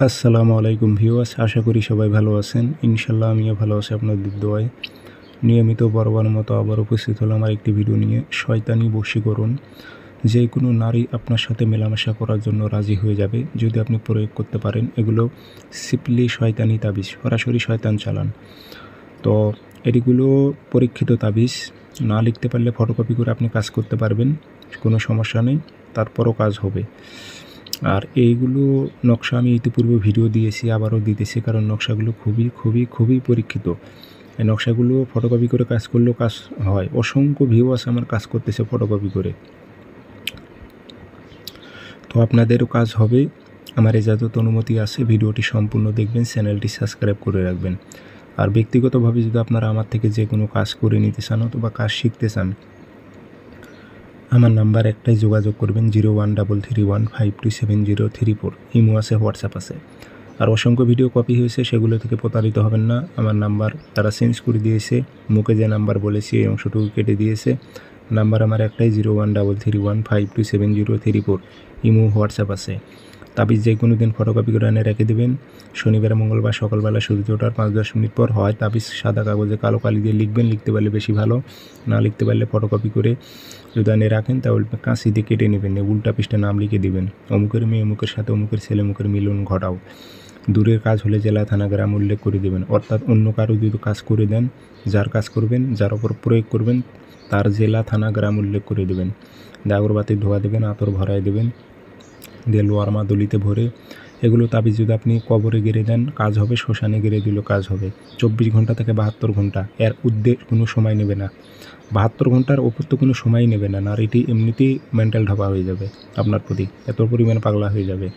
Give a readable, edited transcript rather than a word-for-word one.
আসসালামু আলাইকুম ভিউয়ার্স, আশা করি সবাই ভালো আছেন। ইনশাল্লাহ আমিও ভালো আছি আপনাদের দোয়ায়। নিয়মিত বরাবর মতো আবার উপস্থিত হলাম আর একটি ভিডিও নিয়ে। শয়তানি বশীকরণ। যে কোনো নারী আপনার সাথে মেলামেশা করার জন্য রাজি হয়ে যাবে যদি আপনি প্রয়োগ করতে পারেন। এগুলো সিম্পলি শয়তানি তাবিজ, সরাসরি শয়তান চালান। তো এগুলো পরীক্ষিত তাবিজ। না লিখতে পারলে ফটোকপি করে আপনি কাজ করতে পারবেন, কোনো সমস্যা নেই, তারপরও কাজ হবে। আর এইগুলো নকশা আমি ইতিপূর্বে ভিডিও দিয়েছি, আবারও দিতেছি, কারণ নকশাগুলো খুবই খুবই খুবই পরীক্ষিত। এই নকশাগুলো ফটোকপি করে কাজ করলেও কাজ হয়। অসংখ্য ভিউয়ার্স আমার কাজ করতেছে ফটোকপি করে। তো আপনাদেরও কাজ হবে, আমার ইজাজত অনুমতি আছে। ভিডিওটি সম্পূর্ণ দেখবেন, চ্যানেলটি সাবস্ক্রাইব করে রাখবেন। আর ব্যক্তিগতভাবে যদি আপনারা আমার থেকে যে কোনো কাজ করে নিতে চান অথবা কাজ শিখতে চান, আমার নাম্বার একটাই, যোগাযোগ করবেন 013315270034। ইমো আছে, হোয়াটসঅ্যাপ আছে। আর অসংখ্য ভিডিও কপি হয়েছে, সেগুলো থেকে প্রতারিত হবেন না। আমার নাম্বার তারা চেঞ্জ করে দিয়েছে, মুখে যে নাম্বার বলেছি এই অংশটুকু কেটে দিয়েছে। নাম্বার আমার একটাই, 013315270034। ইমো, হোয়াটসঅ্যাপ আছে। তাবিজ যে কোনো দিন ফটোকপি করে এনে রেখে দেবেন। শনিবার মঙ্গলবার সকালবেলা সূর্য ওঠার 5-10 মিনিট পর হয় তাবিজ সাদা কাগজে কালো কালি দিয়ে লিখবেন। লিখতে পারলে বেশি ভালো, না লিখতে পারলে ফটোকপি করে যদি এনে রাখেন তাহলে কাঁচি দিয়ে কেটে নেবেন, উল্টা পৃষ্ঠে নাম লিখে দেবেন, অমুকের মেয়ে অমুকের সাথে অমুকের ছেলে অমুকের মিলন ঘটাও। দূরের কাজ হলে জেলা থানা গ্রাম উল্লেখ করে দেবেন। অর্থাৎ অন্য কারো যদি কাজ করে দেন, যার কাজ করবেন, যার ওপর প্রয়োগ করবেন, তার জেলা থানা গ্রাম উল্লেখ করে দেবেন। আগরবাতি ধোয়া দেবেন, আতর ভরায় দেবেন, দিয়ে লোয়ার মাদুলিতে ভরে। এগুলো তাবিজ যদি আপনি কবরে গেড়ে দেন কাজ হবে, শ্মশানে গেড়ে দিলেও কাজ হবে। 24 ঘন্টা থেকে 72 ঘন্টা, এর ঊর্ধ্বে কোনো সময় নেবে না। 72 ঘন্টার ওপর তো কোনো সময়ই নেবে না, আর এটি এমনিতেই মেন্টাল ঢাবা হয়ে যাবে আপনার প্রতি, এত পরিমাণে পাগলা হয়ে যাবে।